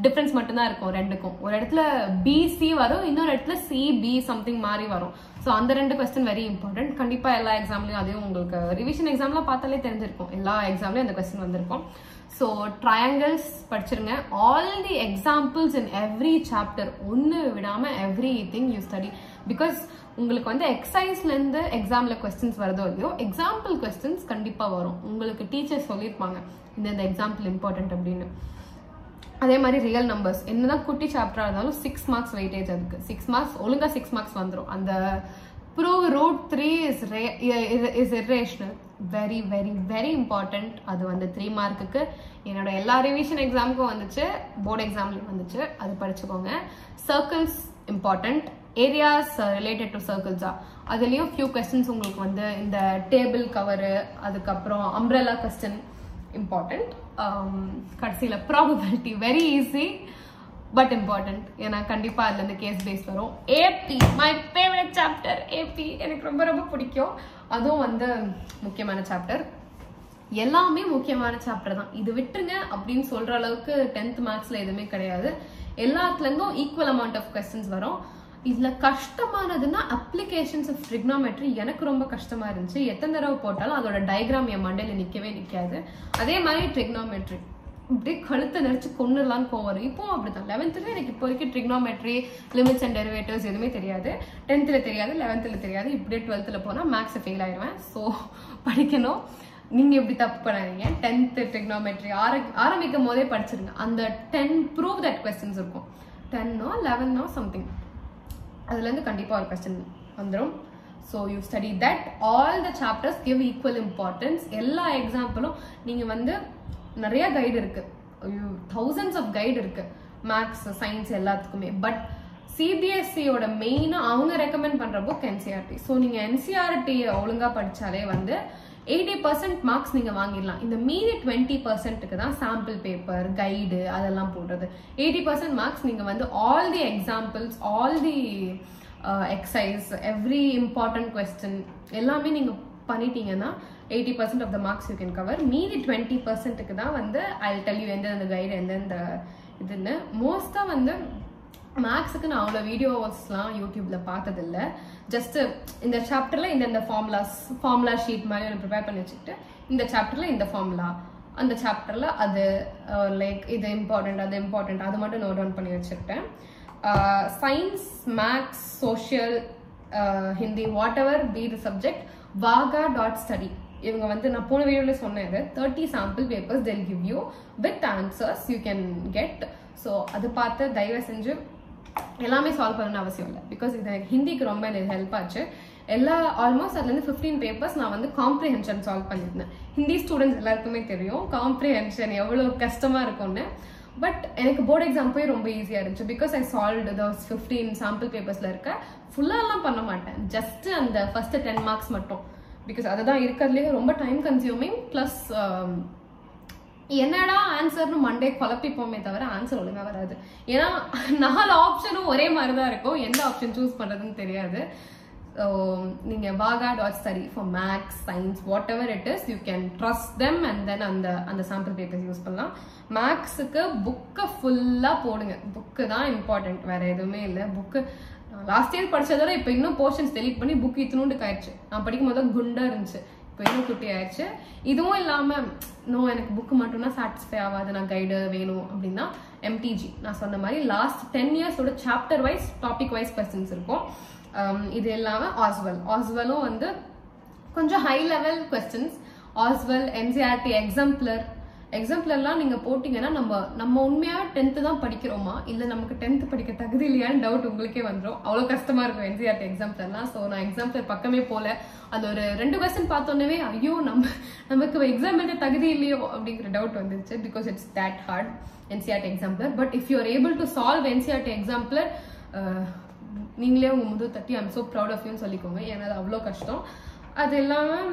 டிஃபரன்ஸ் மட்டும்தான் இருக்கும் ரெண்டுக்கும். ஒரு இடத்துல பிசி வரும், இன்னொரு இடத்துல சிபி சம்திங் மாதிரி வரும். ஸோ அந்த 2 கொஸ்டின் வெரி இம்பார்ட்டன்ட். கண்டிப்பா எல்லா எக்ஸாம்லயும், அதையும் உங்களுக்கு ரிவிஷன் எக்ஸாம்லாம் பார்த்தாலே தெரிஞ்சிருக்கும், எல்லா எக்ஸாம்லயும் அந்த கொஸ்டின் வந்திருக்கும். ஸோ ட்ரையாங்கிள்ஸ் படிச்சிருங்க. All the examples in every chapter, ஒன்று விடாம every thing you study. Because உங்களுக்கு வந்து எக்ஸசைஸ்ல இருந்து எக்ஸாம்ல கொஸ்டின்ஸ் வருதோ இல்லையோ, எக்ஸாம்பிள் கொஸ்டின்ஸ் கண்டிப்பா வரும். உங்களுக்கு டீச்சர்ஸ் சொல்லியிருப்பாங்க இந்த எக்ஸாம்பிள் இம்பார்ட்டன்ட் அப்படின்னு. அதே மாதிரி ரியல் நம்பர்ஸ், என்னதான் குட்டி சாப்டரா இருந்தாலும் 6 marks வெயிட்டேஜ் அதுக்கு. 6 marks ஒழுங்கா 6 marks வந்துடும். அந்த prove √3 is irrational, very very very important. அது வந்து 3 mark-க்கு என்னோட எல்லா ரிவிஷன் எக்ஸாமுக்கும் வந்துச்சு, போர்டு எக்ஸாம்லயும் வந்துச்சு, அது படிச்சுக்கோங்க. Circles important. Areas related to சர்க்கிள்ஸா, அதுலயும் ஃபியூ கொஸ்டின்ஸ் உங்களுக்கு வந்து இந்த டேபிள் கவரு, அதுக்கப்புறம் அம்ப்ரெல்லா கொஸ்டின் இம்பார்ட்டன்ட். கடைசியில probability very easy but important, ஏன்னா கண்டிப்பா அதுல இருந்து கேஸ் பேஸ் வரும். AP my favourite chapter. AP எனக்கு ரொம்ப ரொம்ப பிடிக்கும். அதுவும் வந்து முக்கியமான சாப்டர். எல்லாமே முக்கியமான சாப்டர் தான், இது விட்டுருங்க அப்படின்னு சொல்ற அளவுக்கு 10th marksல எதுவுமே கிடையாது. எல்லாத்துல இருந்தும் ஈக்குவல் அமௌண்ட் ஆஃப் கொஸ்டின்ஸ் வரும். இதுல கஷ்டமானதுன்னா அப்ளிகேஷன்ஸ் ஆஃப் ட்ரிக்னாமெட்ரி எனக்கு ரொம்ப கஷ்டமா இருந்துச்சு. எத்தனை தடவை போட்டாலும் அதோட டயக்ராம் என் மண்டையில நிக்கவே நிக்காது. அதே மாதிரி ட்ரிக்னாமெட்ரி இப்படியே கழுத்தை நடிச்சு கொண்டுலான்னு போவாரு. இப்போ அப்படிதான் 11th எனக்கு இப்போ வரைக்கும் ட்ரிக்னாமெட்ரி, லிமிட்ஸ் அண்ட் டெரிவேட்டிவ்ஸ் எதுவுமே தெரியாது. 10th தெரியாது, 11th தெரியாது. இப்படியே 12th போனா மேக்ஸ் ஃபெயில் ஆயிடுவேன். ஸோ படிக்கணும். நீங்க எப்படி தப்பு பண்ணாதீங்க. 10th ட்ரிக்னாமெட்ரி ஆரம்பிக்கும் போதே படிச்சிருங்க. அந்த 10 ப்ரூவ் தட் கொஸ்டின்ஸ் இருக்கும். 10 11 சம்திங் அதுலேருந்து கண்டிப்பாக ஒரு கொஸ்டின் வந்துடும். So you study that. All the chapters give equal importance. எல்லா எக்ஸாம்பிளும் நீங்கள் வந்து நிறைய கைடு இருக்குது, thousands ஆஃப் கைடு இருக்குது மேக்ஸ் சயின்ஸ் எல்லாத்துக்குமே. பட் சிபிஎஸ்சியோட மெயினாக அவங்க ரெக்கமெண்ட் பண்ணுற புக் என்சிஆர்டி. ஸோ நீங்கள் என்சிஆர்டியை ஒழுங்காக படித்தாலே வந்து 80% மார்க்ஸ் நீங்கள் வாங்கிடலாம். இந்த மீதி 20%க்கு தான் சாம்பிள் பேப்பர் கைடு அதெல்லாம் போடுறது. 80% மார்க்ஸ் நீங்கள் வந்து all the examples, all the exercise, every important question எல்லாமே நீங்கள் பண்ணிட்டீங்கன்னா 80% of the marks you can cover. மீதி 20%க்கு தான் வந்து ஐ டெல் யூ எந்தெந்த கைடு எந்தெந்த இதுன்னு. மோஸ்ட்டாக வந்து மேக்ஸுக்கு நான் அவ்வளோ வீடியோஸ்லாம் யூடியூப்ல பார்த்ததில்ல. ஜஸ்ட் இந்த சாப்டர்ல இந்த ஃபார்முலா ஷீட் மாதிரி ஒன்று ப்ரிப்பேர் பண்ணி வச்சுக்கிட்டு இந்த சாப்டர்ல இந்த ஃபார்முலா, அந்த சாப்டர்ல அது லைக் இது இம்பார்ட்டன்ட் அது இம்பார்ட்டன்ட் அது மட்டும் நோட் டவுன் பண்ணி வச்சுக்கிட்டேன். Science, maths, social, Hindi, whatever be the subject, vaga.study இவங்க வந்து நான் போன வீடியோல சொன்னது 30 sample papers they'll give you with answers you can get. ஸோ அது பார்த்து தயவு செஞ்சு எல்லாமே சால்வ் பண்ணணும்னு அவசியம் இல்லை. பிகாஸ் இது ஹிந்திக்கு ரொம்ப எனக்கு ஹெல்ப் ஆச்சு. ஆல்மோஸ்ட் அதுலேருந்து 15 பேப்பர்ஸ் நான் வந்து காம்ப்ரிஹென்ஷன் சால்வ் பண்ணியிருந்தேன். ஹிந்தி ஸ்டூடெண்ட்ஸ் எல்லாருக்குமே தெரியும் காம்ப்ரிஹென்ஷன் எவ்வளோ கஷ்டமா இருக்கும்னு. பட் எனக்கு போர்டு எக்ஸாம் போய் ரொம்ப ஈஸியாக இருந்துச்சு. Because I solve those 15 sample பேப்பர்ஸில் இருக்க ஃபுல்லாலாம் பண்ண மாட்டேன். ஜஸ்ட் அந்த ஃபர்ஸ்ட் 10 மார்க்ஸ் மட்டும். பிகாஸ் அதுதான் இருக்கிறதுலேயே ரொம்ப டைம் கன்சியூமிங். ப்ளஸ் என்னடா ஆன்சர்னு மண்டே குழப்பிப்போமே தவிர ஆன்சர் ஒழுங்காக வராது. ஏன்னா 4 ஆப்ஷனும் ஒரே மாதிரி தான் இருக்கும், எந்த ஆப்ஷன் சூஸ் பண்ணுறதுன்னு தெரியாது. நீங்கள் vaga.study for maths, science, whatever it is, you can trust them and then அந்த சாம்பிள் பேப்பர்ஸ் யூஸ் பண்ணலாம். மேக்ஸுக்கு புக்கை ஃபுல்லாக போடுங்க. புக்கு தான் இம்பார்ட்டன்ட், வேற எதுவுமே இல்லை. புக்கு லாஸ்ட் இயர் படிச்சதோட இப்போ இன்னும் போர்ஷன்ஸ் டெலிட் பண்ணி புக் இத்தினூண்டுக்கு ஆயிடுச்சு. நான் படிக்கும் போது குண்டா இருந்துச்சு, இப்போ இன்னும் குட்டி ஆயிடுச்சு. இதுவும் இல்லாமல் எனக்கு புக்கு மட்டும்னா சாட்டிஸ்ஃபை ஆகாது, நான் கைடு வேணும் அப்படின்னா எம்டிஜி நான் சொன்ன மாதிரி லாஸ்ட் 10 இயர்ஸோட chapter wise topic wise questions இருக்கும். இது இல்லாமல் ஆஸ்வெலும் வந்து கொஞ்சம் high level questions. As well, NCERT, எக்ஸாம்பிளர்லாம் நீங்கள் போட்டிங்கன்னா நம்ம உண்மையாக 10th தான் படிக்கிறோமா இல்லை நமக்கு 10th படிக்க தகுதி இல்லையான்னு டவுட் உங்களுக்கே வந்துடும். அவ்வளோ கஷ்டமாக இருக்கும் என்சிஆர்டி எக்ஸாம்பிளர்லாம். ஸோ நான் எக்ஸாம்பிளர் பக்கமே போல. அது ஒரு 2 கொஸ்டின் பார்த்தோன்னே ஐயோ நமக்கு எக்ஸாம் எழுத தகுதி இல்லையோ அப்படிங்கிற டவுட் வந்துருச்சு. Because it's that hard NCERT exemplar. But if you are able to solve NCERT exemplar நீங்களே உங்கள் முது தட்டி ஐம் ஸோ ப்ரௌட் ஆஃப் யூன்னு சொல்லிக்கோங்க. ஏன்னா அது அவ்வளோ கஷ்டம். அது இல்லாமல்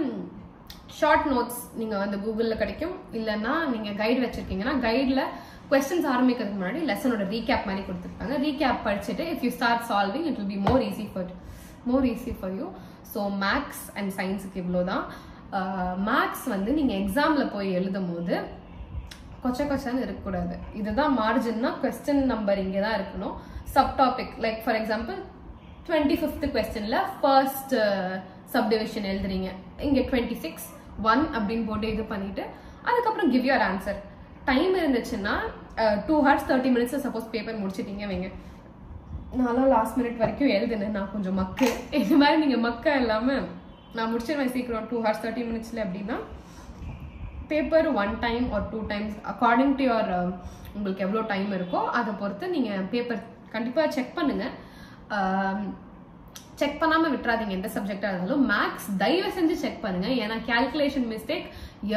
ஷார்ட் நோட்ஸ் நீங்கள் வந்து கூகுளில் கிடைக்கும். இல்லைன்னா நீங்கள் கைடு வச்சுருக்கீங்கன்னா கைடில் கொஸ்டின்ஸ் ஆரம்பிக்கிறதுக்கு முன்னாடி லெசனோட ரீகேப் மாதிரி கொடுத்துருக்காங்க. ரீகேப் படிச்சுட்டு if you start solving it will be more easy for you. So maths and சயின்ஸுக்கு இவ்வளோ தான். மேக்ஸ் வந்து நீங்கள் எக்ஸாமில் போய் எழுதும் போது கொச்சன்னு இருக்கக்கூடாது. இதுதான் மார்ஜின்னா கொஸ்டின் நம்பர் இங்கே தான் இருக்கணும். Sub topic like for example 25th கொஸ்டின்ல ஃபர்ஸ்ட் சப்டிவிஷன் எழுதுறீங்க, இங்கே 26(1) அப்படின்னு போட்டு இது பண்ணிட்டு அதுக்கப்புறம் கிவ் யுவர் ஆன்சர். டைம் இருந்துச்சுன்னா 2 hours 30 minutes சப்போஸ் பேப்பர் முடிச்சிட்டீங்க வைங்க. நான்லாம் லாஸ்ட் மினிட் வரைக்கும் எழுதுனேன், நான் கொஞ்சம் மக்கு. இது மாதிரி நீங்கள் மக்கா இல்லாமல் நான் முடிச்சிருவேன் சீக்கிரம் 2 hours 30 minutes அப்படின்னா paper 1 time or 2 times according to your உங்களுக்கு எவ்வளோ டைம் இருக்கோ அதை பொறுத்து நீங்கள் பேப்பர் கண்டிப்பாக செக் பண்ணுங்கள். செக் பண்ணாமல் விட்டுறாதீங்க எந்த சப்ஜெக்டாக இருந்தாலும். மேக்ஸ் தயவு செஞ்சு செக் பண்ணுங்க. ஏன்னா கால்குலேஷன் மிஸ்டேக்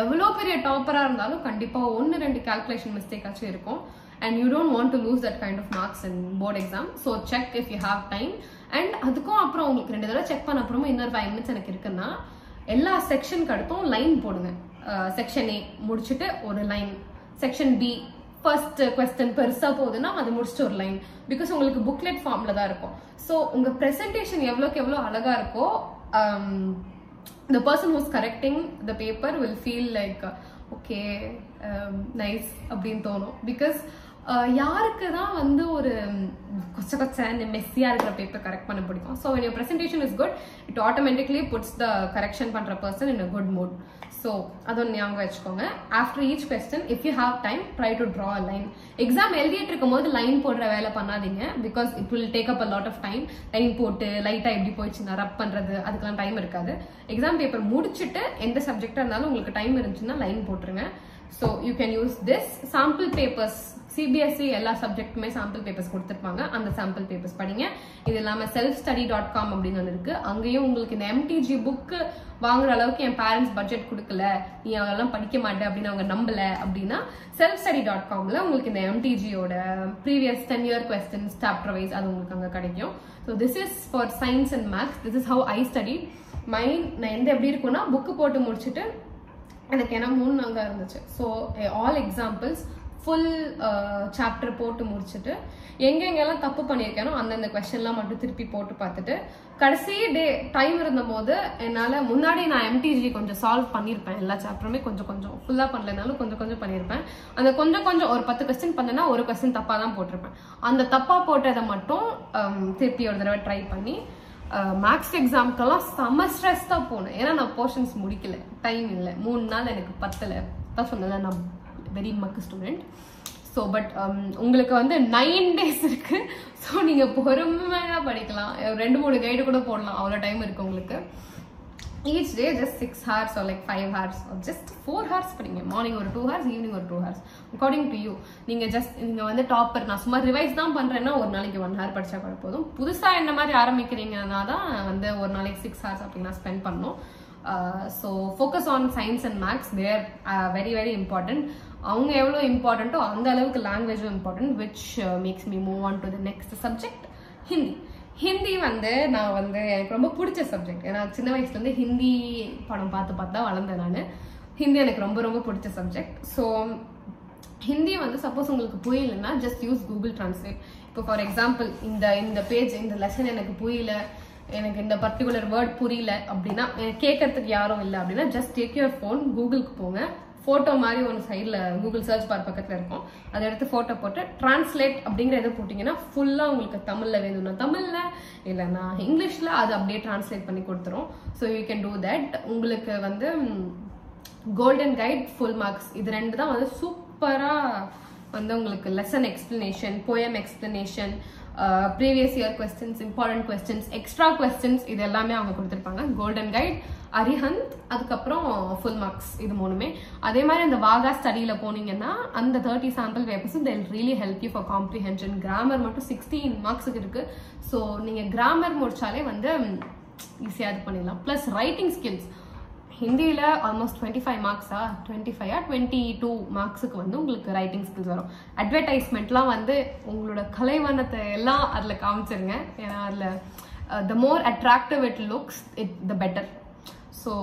எவ்வளோ பெரிய டாப்பராக இருந்தாலும் கண்டிப்பாக 1-2 கால்குலேஷன் மிஸ்டேக் ஆச்சும் இருக்கும். And you don't want to lose that kind of marks in board exam. So check if you have time. And அதுக்கும் அப்புறம் உங்களுக்கு 2 தடவை செக் பண்ண அப்புறமா இன்னொரு 5 minutes எனக்கு இருக்குன்னா எல்லா செக்ஷனுக்கு அடுத்தும் லைன் போடுங்க. செக்ஷன் A முடிச்சுட்டு ஒரு line, section B first question பெருசா போகுதுன்னா அது முடிச்சுட்டு ஒரு லைன். பிகாஸ் உங்களுக்கு புக்லெட் ஃபார்ம்ல தான் இருக்கும். ஸோ உங்க ப்ரெசன்டேஷன் எவ்வளோக்கு எவ்வளோ அழகா இருக்கோ the person who's correcting the paper will feel like okay nice அப்படின்னு தோணும். பிகாஸ் யாருக்கு தான் வந்து ஒரு கொச்ச மெஸ்ஸியா இருக்கிற பேப்பர் கரெக்ட் பண்ண பிடிக்கும். So when your presentation is good it automatically puts the correction பண்ற person in a good mood. So அது ஒன்று ஞாபகம் வச்சுக்கோங்க. After each question if you have time try to draw a line. Exam எழுதிட்டு இருக்கும் போது லைன் போடுற வேலை பண்ணாதீங்க. Because it will take up a lot of time. Line போட்டு லைட்டா எப்படி போயிடுச்சுன்னா ரப் பண்றது அதுக்கெல்லாம் டைம் இருக்காது. எக்ஸாம் பேப்பர் முடிச்சுட்டு எந்த சப்ஜெக்டா இருந்தாலும் உங்களுக்கு டைம் இருந்துச்சுன்னா லைன் போட்டுருங்க. So you can use this. Sample papers CBSE எல்லா சப்ஜெக்ட்டுமே சாம்பிள் பேப்பர்ஸ் கொடுத்துருப்பாங்க. அந்த சாம்பிள் பேப்பர்ஸ் படிங்க. இது இல்லாமல் selfstudy.com அப்படின்னு ஒன்று இருக்கு. அங்கேயும் உங்களுக்கு இந்த MTG புக்கு வாங்குற அளவுக்கு என் பேரண்ட்ஸ் பட்ஜெட் கொடுக்கல, நீ அதெல்லாம் படிக்க மாட்டேன் அப்படின்னு அவங்க நம்பல அப்படின்னா selfstudy.comல உங்களுக்கு இந்த MTGயோட previous 10-year questions chapter wise அது உங்களுக்கு அங்கே கிடைக்கும். So this is for science and maths. This is how I study mind. நான் எந்த எப்படி இருக்குன்னா புக்கு போட்டு முடிச்சுட்டு எனக்கு ஏன்னா 3 நாள் தான் இருந்துச்சு. So all examples full chapter போட்டு முடிச்சுட்டு எங்கெங்கெல்லாம் தப்பு பண்ணியிருக்கேனோ அந்தந்த கொஸ்டின்லாம் மட்டும் திருப்பி போட்டு பார்த்துட்டு கடைசி டே டைம் இருந்த போது என்னால் முன்னாடி நான் MTG கொஞ்சம் சால்வ் பண்ணியிருப்பேன். எல்லா சாப்டருமே கொஞ்சம் கொஞ்சம் ஃபுல்லாக பண்ணலனாலும் கொஞ்சம் கொஞ்சம் பண்ணியிருப்பேன். அந்த கொஞ்சம் கொஞ்சம் ஒரு 10 கொஸ்டின் பண்ணேன்னா ஒரு கொஸ்டின் தப்பாக தான் போட்டிருப்பேன். அந்த தப்பாக போட்டதை மட்டும் திருப்பி ஒரு தடவை ட்ரை பண்ணி மேக்ஸ் எக்ஸாம்க்கெல்லாம் செம்ம ஸ்ட்ரெஸ் தான் போனேன். ஏன்னா நான் போர்ஷன்ஸ் முடிக்கல, டைம் இல்லை, 3 நாள் எனக்கு பத்தலை தான் சொன்னல. நான் வெரி மக்கு ஸ்டூடெண்ட். ஸோ பட் உங்களுக்கு வந்து 9 days இருக்கு. ஸோ நீங்கள் பொறுமையாக படிக்கலாம். 2-3 கைடு கூட போடலாம், அவ்வளோ டைம் இருக்கு உங்களுக்கு. each day just 6 hours or like 5 hours or just 4 hours படிங்க. மார்னிங் ஒரு 2 hours, ஈவினிங் ஒரு 2 hours அக்கார்டிங் டு யூ. நீங்க வந்து டாப்பர், நான் சும்மா ரிவைஸ் தான் பண்றேன்னா ஒரு நாளைக்கு 1 hour படிச்சா கூட போதும். புதுசா என்ன மாதிரி ஆரம்பிக்கிறீங்கன்னா தான் வந்து ஒரு நாளைக்கு 6 hours அப்படின்னா ஸ்பெண்ட் பண்ணணும். So focus on science and maths. There very very important. அவங்க எவ்வளோ இம்பார்ட்டண்ட்டோ அந்த அளவுக்கு லாங்குவேஜும் important, which makes me move on to the next subject, Hindi. Hindi வந்து நான் வந்து எனக்கு ரொம்ப பிடிச்ச சப்ஜெக்ட். ஏன்னா சின்ன வயசுலேருந்து ஹிந்தி படம் பார்த்து தான் வளர்ந்தேன் நான். ஹிந்தி எனக்கு ரொம்ப ரொம்ப பிடிச்ச சப்ஜெக்ட். ஸோ ஹிந்தி வந்து சப்போஸ் உங்களுக்கு புரியலன்னா ஜஸ்ட் யூஸ் கூகுள் டிரான்ஸ்லேட். இப்போ ஃபார் எக்ஸாம்பிள் இந்த பேஜ் இந்த லெசன் எனக்கு புரியல, எனக்கு இந்த பர்டிகுலர் வேர்ட் புரியல அப்படின்னா, கேட்கறதுக்கு யாரும் இல்லை அப்படின்னா ஜஸ்ட் டேக் யுவர் ஃபோன், கூகுளுக்கு போங்க. ஃபோட்டோ மாதிரி ஒரு சைடில் கூகுள் சர்ச் பார் பக்கத்தில் இருக்கும், அதை எடுத்து ஃபோட்டோ போட்டு டிரான்ஸ்லேட் அப்படிங்கிற எதை போட்டிங்கன்னா ஃபுல்லாக உங்களுக்கு தமிழில் வேணும்னா தமிழில், இல்லைன்னா இங்கிலீஷில் அது அப்படியே டிரான்ஸ்லேட் பண்ணி கொடுத்துரும். So you can do that. உங்களுக்கு வந்து கோல்டன் கைட், ஃபுல் மார்க்ஸ், இது 2 தான் வந்து சூப்பராக வந்து உங்களுக்கு lesson explanation, poem explanation, previous year questions, important questions, extra questions, இது எல்லாமே அவங்க கொடுத்துருப்பாங்க. கோல்டன் கைட், அரிஹந்த், அதுக்கப்புறம் ஃபுல் மார்க்ஸ், இது 3மே. அதே மாதிரி அந்த வாகா ஸ்டடியில் போனீங்கன்னா அந்த 30 sample papers they will really help you for comprehension. Grammar மட்டும் 16 மார்க்ஸுக்கு இருக்கு. ஸோ நீங்கள் கிராமர் முடிச்சாலே வந்து ஈஸியாக இது பண்ணிடலாம். ப்ளஸ் ரைட்டிங் ஸ்கில்ஸ், ஹிந்தியில் ஆல்மோஸ்ட் 25 மார்க்ஸா 22 மார்க்ஸுக்கு வந்து உங்களுக்கு ரைட்டிங் ஸ்கில்ஸ் வரும். அட்வர்டைஸ்மெண்ட்லாம் வந்து உங்களோட கலைவண்ணத்தை எல்லாம் அதில் காமிச்சிருங்க. ஏன்னா அதில் the more attractive it looks, the better. So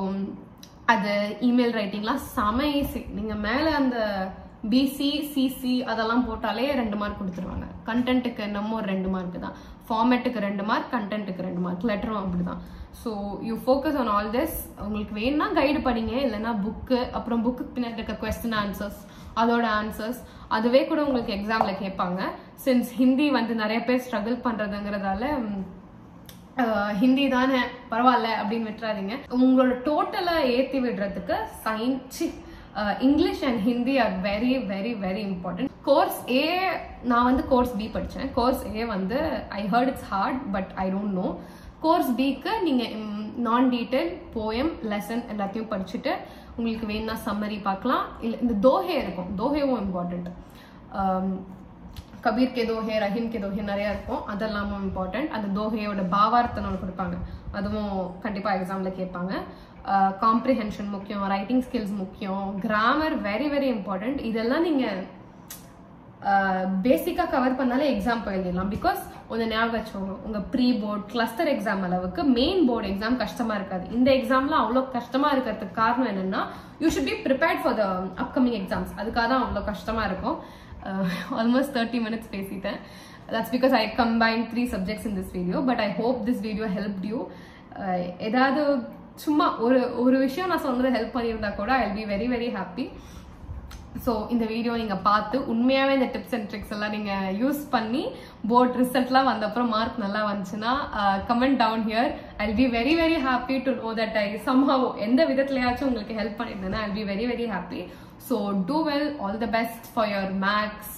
அது இமெயில் ரைட்டிங்லாம் செம ஈஸி. நீங்கள் மேலே அந்த பிசி சிசி அதெல்லாம் போட்டாலே 2 மார்க் கொடுத்துருவாங்க. கண்டென்ட்டுக்கு என்னமோ 2 மார்க் தான், ஃபார்மேட்டுக்கு 2 மார்க், கண்டென்ட்டுக்கு 2 மார்க், லெட்டரும் அப்படி தான். So you focus on all this. உங்களுக்கு வேணும்னா கைடு படிங்க, இல்லைன்னா புக்கு, அப்புறம் புக்கு பின்னாடி இருக்க கொஸ்டின் ஆன்சர்ஸ், அதோட ஆன்சர்ஸ் அதுவே கூட உங்களுக்கு எக்ஸாமில் கேட்பாங்க. சின்ஸ் ஹிந்தி வந்து நிறைய பேர் ஸ்ட்ரகிள் பண்ணுறதுங்கிறதால ஹிந்தி தானே பரவாயில்ல அப்படின்னு விட்டுறாதீங்க. உங்களோட டோட்டலை ஏற்றி விடுறதுக்கு English and Hindi are very very very important. Course A, நான் வந்து கோர்ஸ் பி படித்தேன். கோர்ஸ் ஏ வந்து I heard it's hard, but I don't know. Course பிக்கு நீங்கள் நான் டீட்டெயில், போயம், லெசன் எல்லாத்தையும் படிச்சுட்டு உங்களுக்கு வேணும்னா சம்மரி பார்க்கலாம். இல்லை இந்த தோஹே இருக்கும், தோஹேவும் இம்பார்ட்டண்ட். கபீர் கே தோஹே, ரஹீம் கே தோஹே நிறையா இருக்கும், அதெல்லாமும் இம்பார்ட்டன்ட். அந்த தோஹையோட பாவார்த்தனை கொடுப்பாங்க, அதுவும் கண்டிப்பாக எக்ஸாமில் கேட்பாங்க. காம்ப்ரிஹென்ஷன் முக்கியம், ரைட்டிங் ஸ்கில்ஸ் முக்கியம், கிராமர் வெரி வெரி இம்பார்ட்டன்ட். இதெல்லாம் நீங்கள் பேசிக்காக கவர் பண்ணாலே எக்ஸாம் எழுதிடலாம். பிகாஸ் ஒன்று ஞாபகம் வச்சோங்க, உங்கள் ப்ரீ போர்ட் கிளஸ்டர் எக்ஸாம் அளவுக்கு மெயின் போர்டு எக்ஸாம் கஷ்டமாக இருக்காது. இந்த எக்ஸாம்லாம் அவ்வளோ கஷ்டமாக இருக்கிறதுக்கு காரணம் என்னென்னா you should be prepared for the upcoming exams. அதுக்காக தான் அவ்வளோ கஷ்டமாக இருக்கும். Almost 30 minutes பேசிட்டேன். That's because I combined 3 subjects in this video, but I hope this video helped you. ஏதாவது சும்மா ஒரு விஷயம் நான் சொன்னது ஹெல்ப் பண்ணியிருந்தா கூட I'll be very very happy. So இந்த வீடியோ நீங்கள் பார்த்து உண்மையாகவே இந்த டிப்ஸ் அண்ட் ட்ரிக்ஸ் எல்லாம் நீங்கள் யூஸ் பண்ணி போர்ட் ரிசல்ட்லாம் வந்த அப்புறம் மார்க் நல்லா வந்துச்சுன்னா comment down here. I'll be very very happy to know that I somehow எந்த விதத்துலையாச்சும் உங்களுக்கு help பண்ணியிருந்தேன்னா I'll be very very happy. So do well, all the best for your maths.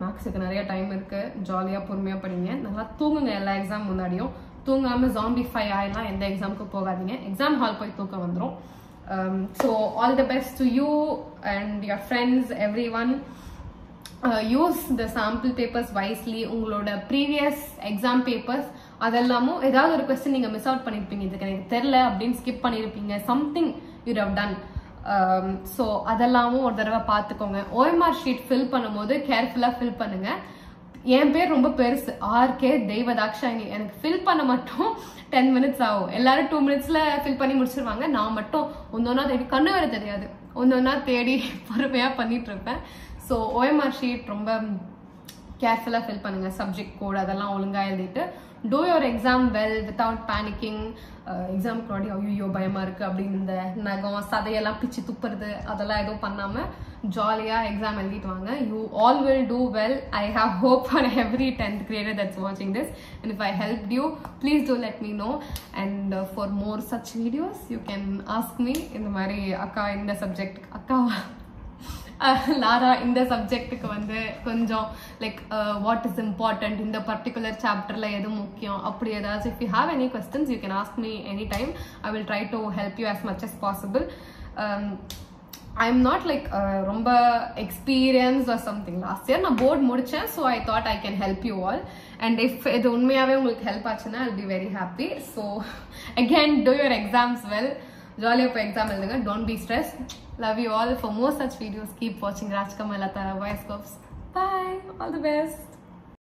மேக்ஸுக்கு நிறைய time இருக்கு, ஜாலியாக பொறுமையாக படிங்க, நல்லா தூங்குங்க. எல்லா எக்ஸாம் முன்னாடியும் தூங்காமல் ஜாம்பிஃபை ஆகலாம் எந்த எக்ஸாமுக்கு போகாதீங்க, எக்ஸாம் ஹால் போய் தூக்கம் வந்துடும். So all the best to you and your friends, everyone. Use the sample papers wisely. உங்களோட ப்ரீவியஸ் எக்ஸாம் பேப்பர்ஸ் அதெல்லாமும் ஏதாவது ஒரு கொஸ்டின் நீங்க மிஸ் அவுட் பண்ணிருப்பீங்க, இதுக்கு எனக்கு தெரியல அப்படின்னு ஸ்கிப் பண்ணிருப்பீங்க, something you have done. So அதெல்லாமும் ஒரு தடவை பார்த்துக்கோங்க. OMR ஷீட் ஃபில் பண்ணும்போது கேர்ஃபுல்லா ஃபில் பண்ணுங்க. என் பேர் ரொம்ப பெருசு, RK தெய்வதாக்ஷாயினி. எனக்கு ஃபில் பண்ண மட்டும் 10 minutes ஆகும். எல்லாரும் 2 minutesல ஃபில் பண்ணி முடிச்சிருவாங்க. நான் மட்டும் ஒன்னொன்னா தேடி, கண்ணு வேற தெரியாது, ஒன்னொன்னா தேடி பொறுமையா பண்ணிட்டு இருப்பேன். ஸோ OMR ஷீட் ரொம்ப கேர்ஃபுல்லா ஃபில் பண்ணுங்க. சப்ஜெக்ட் கோட் அதெல்லாம் ஒழுங்கா எழுதிட்டு do your exam well without panicking. எக்ஸாமுக்கு முன்னாடி ஐயோ பயமா இருக்கு அப்படின்னு இந்த நகம் சதையெல்லாம் பிச்சு துப்புறது அதெல்லாம் எதுவும் பண்ணாம ஜாலியா எக்ஸாம் எழுதிட்டு வாங்க. You all will do well. I have hope for every 10th grader that's watching this, and if I helped you, please do let me know. And for more such videos you can ask me. இந்த மாதிரி அக்கா இந்த subject, அக்கா Laura இந்த சப்ஜெக்ட்டுக்கு வந்து கொஞ்சம் like what is important, இந்த பர்டிகுலர் சாப்டர்ல எது முக்கியம், அப்படி ஏதாச்சும் if you have any questions you can ask me any time. I will try to help you as much as possible. I'm not like ரொம்ப experienced or something. Last year நான் board முடிச்சேன், so I thought I can help you all. And if இது உண்மையாவே உங்களுக்கு help ஆச்சுன்னா I'll be very happy. So again, do your exams well. Jolly up exam எழுதுங்க. Don't be stressed. Love you all. For more such videos, keep watching Rajkamal Atara Bioscopes. Bye. All the best.